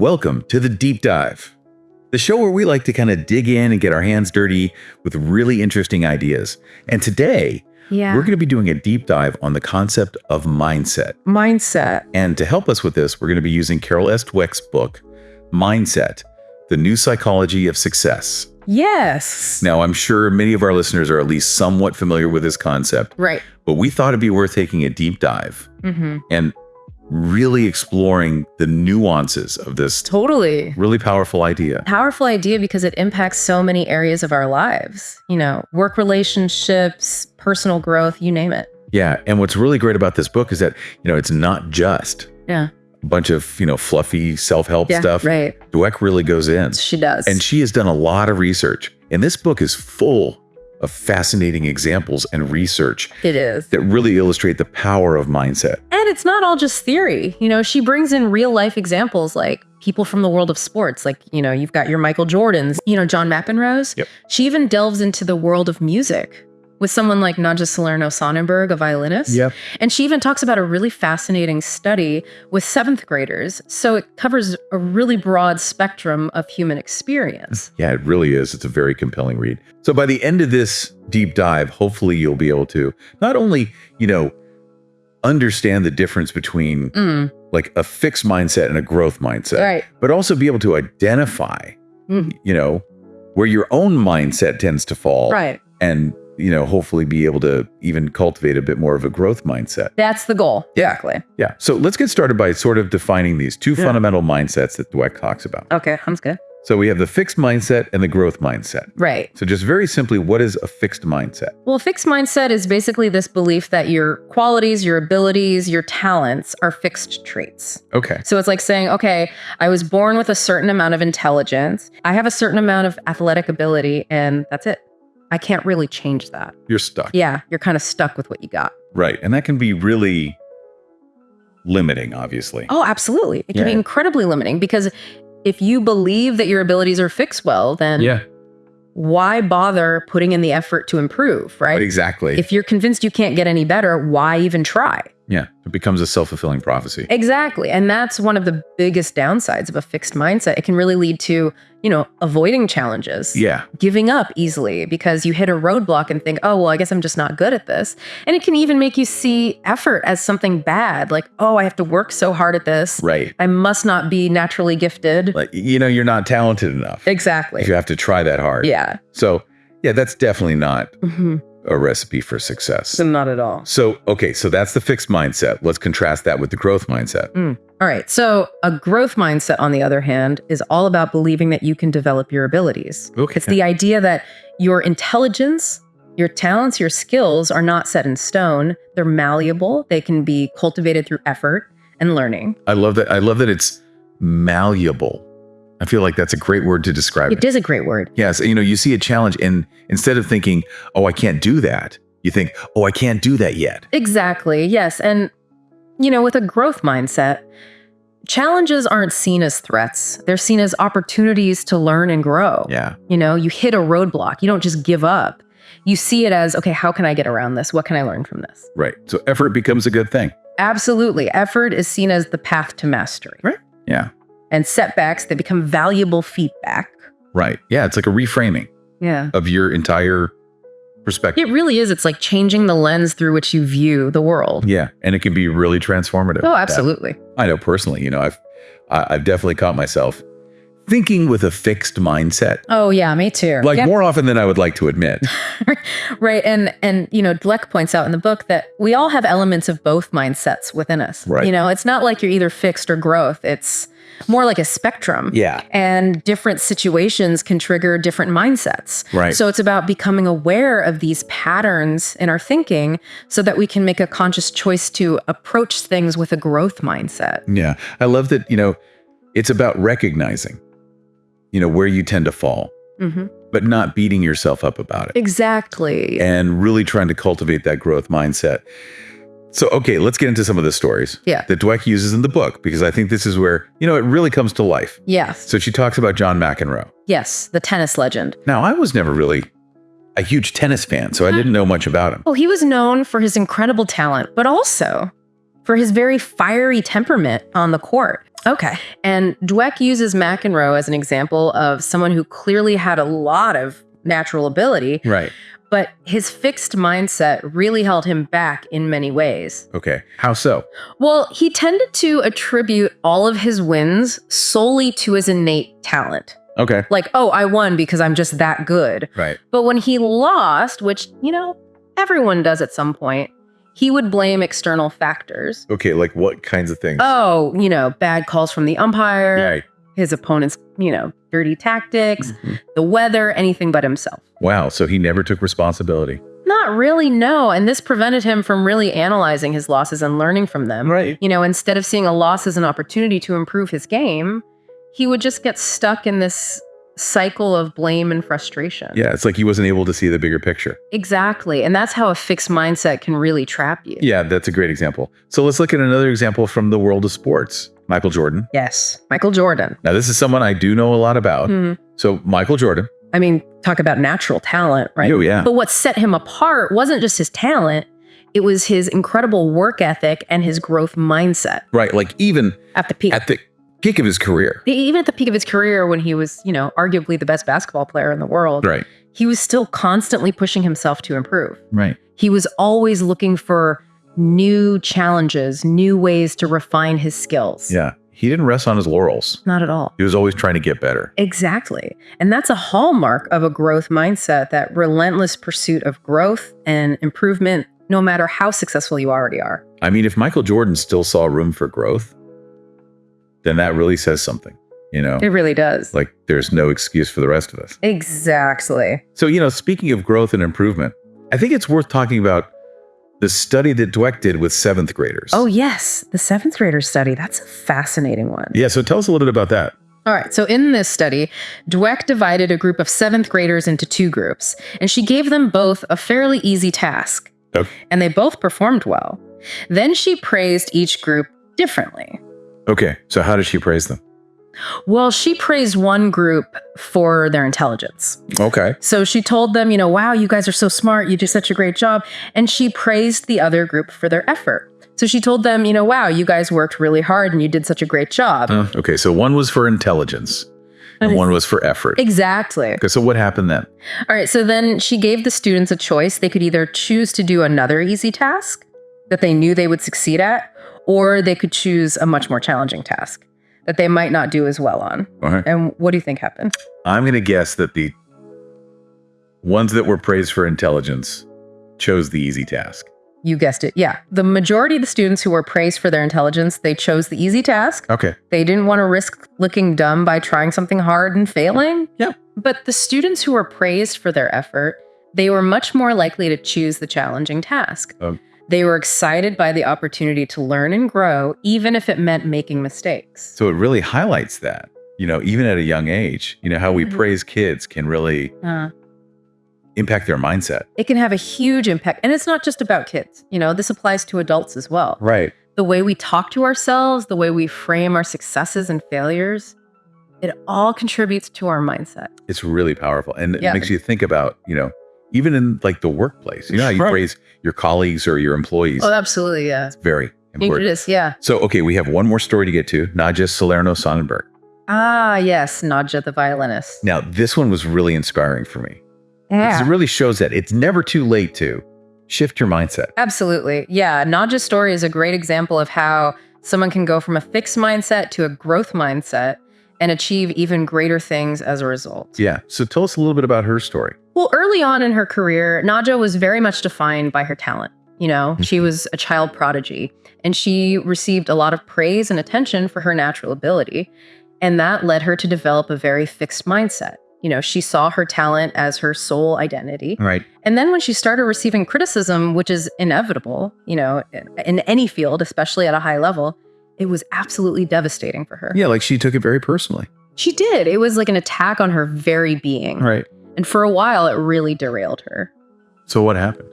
Welcome to the Deep Dive, the show where we like to kind of dig in and get our hands dirty with really interesting ideas. And today, we're going to be doing a deep dive on the concept of mindset. And to help us with this, we're going to be using Carol S. Dweck's book, Mindset, The New Psychology of Success. Yes. Now, I'm sure many of our listeners are at least somewhat familiar with this concept. Right. But we thought it'd be worth taking a deep dive and really exploring the nuances of this really powerful idea. Powerful idea because it impacts so many areas of our lives. You know, work relationships, personal growth, you name it. Yeah. And what's really great about this book is that, it's not just a bunch of, fluffy self-help stuff. Right. Dweck really goes in. She does. And she has done a lot of research. And this book is full of fascinating examples and research. It is. That really illustrate the power of mindset. And it's not all just theory. She brings in real life examples like people from the world of sports. Like, you've got your Michael Jordans, John McEnroe's. Yep. She even delves into the world of music with someone like Nadja Salerno Sonnenberg, a violinist. Yep. And she even talks about a really fascinating study with 7th graders. So it covers a really broad spectrum of human experience. Yeah, it really is. It's a very compelling read. So by the end of this deep dive, hopefully you'll be able to not only, understand the difference between like a fixed mindset and a growth mindset, right, but also be able to identify, where your own mindset tends to fall. Right. And hopefully be able to even cultivate a bit more of a growth mindset. That's the goal. Exactly. Yeah. So let's get started by sort of defining these two fundamental mindsets that Dweck talks about. Okay, sounds good. So we have the fixed mindset and the growth mindset. Right. So just very simply, what is a fixed mindset? Well, a fixed mindset is basically this belief that your qualities, your abilities, your talents are fixed traits. Okay. So it's like saying, okay, I was born with a certain amount of intelligence. I have a certain amount of athletic ability, and that's it. I can't really change that. You're stuck. Yeah, you're kind of stuck with what you got. Right. And that can be really limiting, obviously. Oh, absolutely. It can be incredibly limiting because if you believe that your abilities are fixed well, then why bother putting in the effort to improve, right? Exactly. If you're convinced you can't get any better, why even try? Yeah, it becomes a self-fulfilling prophecy. Exactly. And that's one of the biggest downsides of a fixed mindset. It can really lead to, avoiding challenges. Yeah. Giving up easily because you hit a roadblock and think, oh, well, I guess I'm just not good at this. And it can even make you see effort as something bad. Like, oh, I have to work so hard at this. Right. I must not be naturally gifted. Like, you're not talented enough. Exactly. If you have to try that hard. Yeah. So, that's definitely not a recipe for success. Not at all. So, okay, so that's the fixed mindset. Let's contrast that with the growth mindset. All right. So a growth mindset, on the other hand, is all about believing that you can develop your abilities. Okay. It's the idea that your intelligence, your talents, your skills are not set in stone. They're malleable. They can be cultivated through effort and learning. I love that. I love that it's malleable. I feel like that's a great word to describe it. It is a great word. Yes. You see a challenge and instead of thinking, oh, I can't do that, you think, oh, I can't do that yet. Exactly. Yes. And, with a growth mindset, challenges aren't seen as threats. They're seen as opportunities to learn and grow. Yeah. You hit a roadblock. You don't just give up. You see it as, okay, how can I get around this? What can I learn from this? Right. So effort becomes a good thing. Absolutely. Effort is seen as the path to mastery. Right. Yeah. And setbacks, they become valuable feedback. Right. Yeah. It's like a reframing of your entire perspective. It really is. It's like changing the lens through which you view the world. Yeah. And it can be really transformative. Oh, absolutely. I know personally, I've definitely caught myself thinking with a fixed mindset. Oh, yeah, me too. Like more often than I would like to admit. Right. And Dweck points out in the book that we all have elements of both mindsets within us. Right. It's not like you're either fixed or growth. It's more like a spectrum. Yeah. And different situations can trigger different mindsets. Right. So it's about becoming aware of these patterns in our thinking so that we can make a conscious choice to approach things with a growth mindset. Yeah. I love that, it's about recognizing, where you tend to fall, but not beating yourself up about it. Exactly. And really trying to cultivate that growth mindset. So, okay, let's get into some of the stories that Dweck uses in the book, because I think this is where, it really comes to life. Yes. So she talks about John McEnroe. Yes, the tennis legend. Now, I was never really a huge tennis fan, so I didn't know much about him. Well, he was known for his incredible talent, but also for his very fiery temperament on the court. Okay. And Dweck uses McEnroe as an example of someone who clearly had a lot of natural ability. Right. But his fixed mindset really held him back in many ways. Okay. How so? Well, he tended to attribute all of his wins solely to his innate talent. Okay. Like, oh, I won because I'm just that good. Right. But when he lost, which, everyone does at some point, he would blame external factors. Okay. Like what kinds of things? Oh, bad calls from the umpire, Right. his opponent's, dirty tactics, the weather, anything but himself. Wow. So he never took responsibility. Not really, no. And this prevented him from really analyzing his losses and learning from them. Right. Instead of seeing a loss as an opportunity to improve his game, he would just get stuck in this cycle of blame and frustration. Yeah. It's like he wasn't able to see the bigger picture. Exactly. And that's how a fixed mindset can really trap you. Yeah. That's a great example. So let's look at another example from the world of sports. Michael Jordan. Yes. Michael Jordan. Now, this is someone I do know a lot about. So Michael Jordan. I mean, talk about natural talent, right? Oh, yeah. But what set him apart wasn't just his talent. It was his incredible work ethic and his growth mindset. Right. Like even at the peak. At the peak of his career. Even at the peak of his career when he was, arguably the best basketball player in the world. Right. He was still constantly pushing himself to improve. Right. He was always looking for new challenges, new ways to refine his skills. Yeah. He didn't rest on his laurels. Not at all. He was always trying to get better. Exactly. And that's a hallmark of a growth mindset, that relentless pursuit of growth and improvement, no matter how successful you already are. I mean, if Michael Jordan still saw room for growth, then that really says something, It really does. Like there's no excuse for the rest of us. Exactly. So, speaking of growth and improvement, I think it's worth talking about the study that Dweck did with 7th graders. Oh, yes. The 7th grader study. That's a fascinating one. Yeah. So tell us a little bit about that. All right. So in this study, Dweck divided a group of 7th graders into 2 groups, and she gave them both a fairly easy task. Okay. And they both performed well. Then she praised each group differently. Okay. So how did she praise them? Well, she praised one group for their intelligence. Okay. So she told them, wow, you guys are so smart. You do such a great job. And she praised the other group for their effort. So she told them, wow, you guys worked really hard and you did such a great job. Okay. So one was for intelligence and one was for effort. Exactly. Okay. So what happened then? All right. So then she gave the students a choice. They could either choose to do another easy task that they knew they would succeed at, or they could choose a much more challenging task that they might not do as well on. Okay. And what do you think happened? I'm going to guess that the ones that were praised for intelligence chose the easy task. You guessed it. Yeah. The majority of the students who were praised for their intelligence, they chose the easy task. Okay. They didn't want to risk looking dumb by trying something hard and failing. Yeah. But the students who were praised for their effort, they were much more likely to choose the challenging task. They were excited by the opportunity to learn and grow, even if it meant making mistakes. So it really highlights that, even at a young age, how we praise kids can really impact their mindset. It can have a huge impact. And it's not just about kids. This applies to adults as well. Right. The way we talk to ourselves, the way we frame our successes and failures, it all contributes to our mindset. It's really powerful. And it makes you think about, even in like the workplace, how you praise your colleagues or your employees. Oh, absolutely. Yeah. It's very important. It is. Yeah. So, okay, we have one more story to get to, Nadja Salerno-Sonnenberg. Ah, yes. Nadja, the violinist. Now, this one was really inspiring for me. Yeah. Because it really shows that it's never too late to shift your mindset. Absolutely. Yeah. Nadja's story is a great example of how someone can go from a fixed mindset to a growth mindset and achieve even greater things as a result. Yeah. So tell us a little bit about her story. Well, early on in her career, Nadja was very much defined by her talent. She was a child prodigy, and she received a lot of praise and attention for her natural ability. And that led her to develop a very fixed mindset. She saw her talent as her sole identity. Right. And then when she started receiving criticism, which is inevitable, in any field, especially at a high level, it was absolutely devastating for her. Yeah, like she took it very personally. She did. It was like an attack on her very being. Right. And for a while, it really derailed her. So what happened?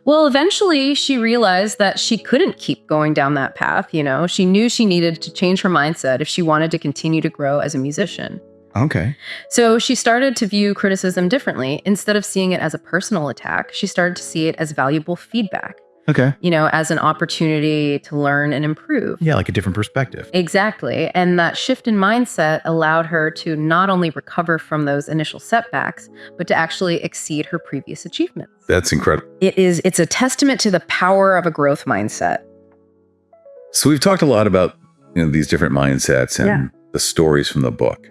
Well, eventually she realized that she couldn't keep going down that path. She knew she needed to change her mindset if she wanted to continue to grow as a musician. Okay. So she started to view criticism differently. Instead of seeing it as a personal attack, she started to see it as valuable feedback. Okay. As an opportunity to learn and improve. Yeah, like a different perspective. Exactly. And that shift in mindset allowed her to not only recover from those initial setbacks, but to actually exceed her previous achievements. That's incredible. It's a testament to the power of a growth mindset. So we've talked a lot about these different mindsets and the stories from the book.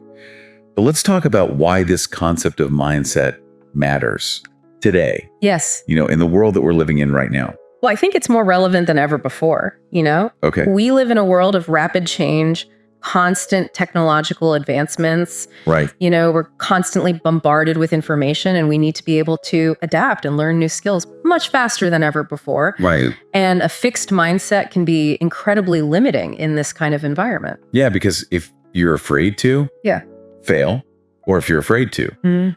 But let's talk about why this concept of mindset matters today. Yes. In the world that we're living in right now. Well, I think it's more relevant than ever before, Okay. We live in a world of rapid change, constant technological advancements. Right. We're constantly bombarded with information, and we need to be able to adapt and learn new skills much faster than ever before. Right. And a fixed mindset can be incredibly limiting in this kind of environment. Yeah, because if you're afraid to fail, or if you're afraid to,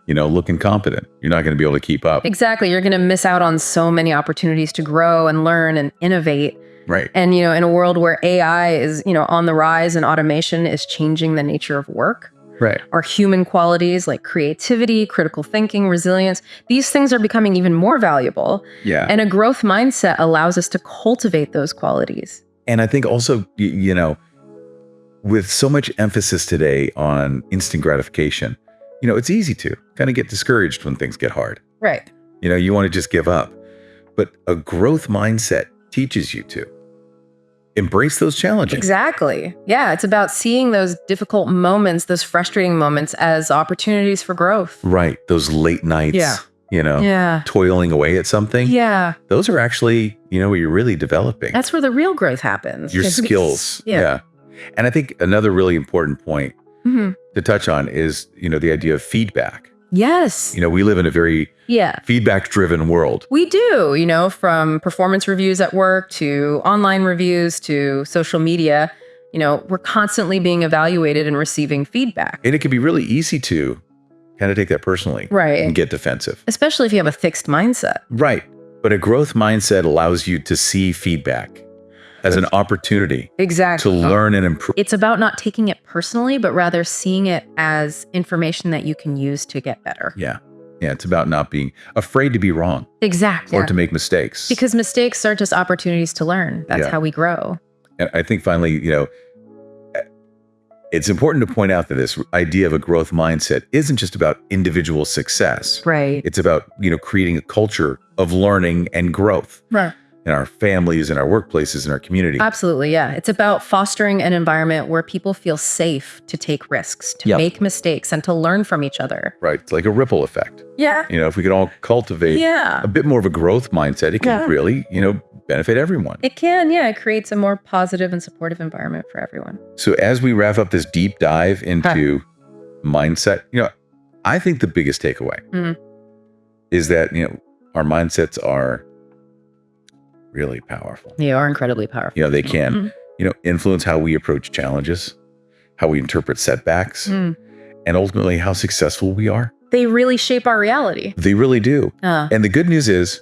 look incompetent, you're not going to be able to keep up. Exactly. You're going to miss out on so many opportunities to grow and learn and innovate. Right. And, in a world where AI is, on the rise and automation is changing the nature of work. Right. Our human qualities like creativity, critical thinking, resilience, these things are becoming even more valuable. Yeah. And a growth mindset allows us to cultivate those qualities. And I think also, with so much emphasis today on instant gratification, it's easy to kind of get discouraged when things get hard. Right. You want to just give up. But a growth mindset teaches you to embrace those challenges. Exactly. Yeah. It's about seeing those difficult moments, those frustrating moments as opportunities for growth. Right. Those late nights, toiling away at something. Yeah. Those are actually, where you're really developing. That's where the real growth happens. Your skills. Yeah. And I think another really important point to touch on is, the idea of feedback. Yes. We live in a very feedback-driven world. We do, from performance reviews at work to online reviews to social media, we're constantly being evaluated and receiving feedback. And it can be really easy to kind of take that personally. Right. And get defensive. Especially if you have a fixed mindset. Right. But a growth mindset allows you to see feedback as an opportunity to learn and improve. It's about not taking it personally, but rather seeing it as information that you can use to get better. Yeah. Yeah. It's about not being afraid to be wrong. Exactly. Or to make mistakes. Because mistakes are just opportunities to learn. That's how we grow. And I think finally, it's important to point out that this idea of a growth mindset isn't just about individual success. Right. It's about, creating a culture of learning and growth. Right. In our families, in our workplaces, in our community. Absolutely, yeah. It's about fostering an environment where people feel safe to take risks, to make mistakes, and to learn from each other. Right. It's like a ripple effect. Yeah. If we could all cultivate a bit more of a growth mindset, it can really, benefit everyone. It can, It creates a more positive and supportive environment for everyone. So as we wrap up this deep dive into mindset, I think the biggest takeaway is that, our mindsets are really powerful. They are incredibly powerful. They can, influence how we approach challenges, how we interpret setbacks, and ultimately how successful we are. They really shape our reality. They really do. And the good news is,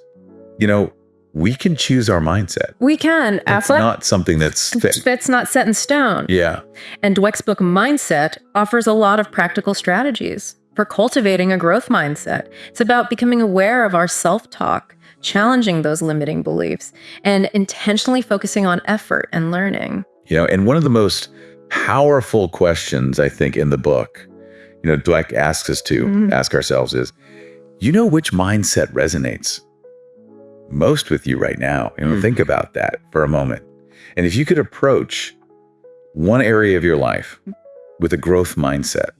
we can choose our mindset. We can. It's not something that's fixed. That's not set in stone. Yeah. And Dweck's book Mindset offers a lot of practical strategies for cultivating a growth mindset. It's about becoming aware of our self-talk, challenging those limiting beliefs, and intentionally focusing on effort and learning. And one of the most powerful questions, I think, in the book, Dweck asks us to ask ourselves is, which mindset resonates most with you right now? Think about that for a moment. And if you could approach one area of your life with a growth mindset,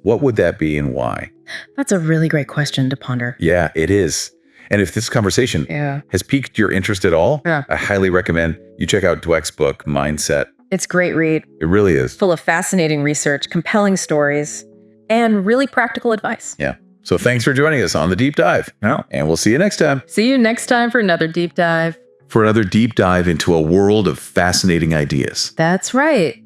what would that be and why? That's a really great question to ponder. Yeah, it is. And if this conversation has piqued your interest at all, I highly recommend you check out Dweck's book, Mindset. It's a great read. It really is. Full of fascinating research, compelling stories, and really practical advice. Yeah. So thanks for joining us on The Deep Dive. And we'll see you next time. See you next time for another deep dive. For another deep dive into a world of fascinating ideas. That's right.